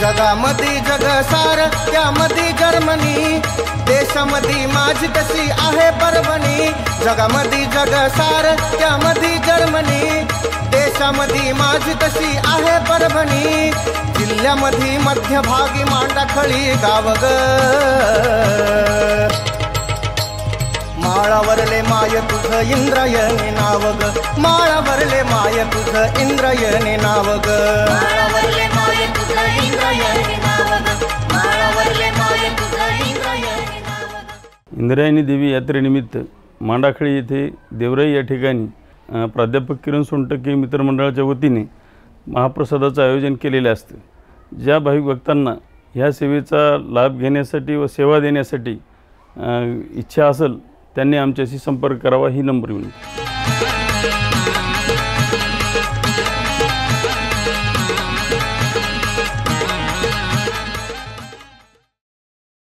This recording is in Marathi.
जगामध्ये जगसार त्यामध्ये जर्मनी, देशामध्ये माझी तशी आहे परभणी। जगामध्ये जगसार त्यामध्ये जर्मनी, देशामध्ये माझी तशी आहे परभणी। जिल्ह्यामध्ये मध्यभागी मांडाखळी गाव ग, माळावरले माय तुझं इंद्रायणी नाव ग, माळावरले माय तुझं इंद्रायणी नाव ग, माळावरले माय तुझं इंद्रायणी नाव ग, माळावरले माय तुझं इंद्रायणी नाव ग। इंद्रायणी देवी यात्रेनिमित्त मांडाखळी येथे देवराई या ठिकाणी प्राध्यापक किरण सोनटके मित्रमंडळाच्या वतीने महाप्रसादाचं आयोजन केलेले असते। ज्या भाविक भक्तांना ह्या सेवेचा लाभ घेण्यासाठी व सेवा देण्यासाठी इच्छा असेल त्यांनी आमच्याशी संपर्क करावा ही नम्र विनंती।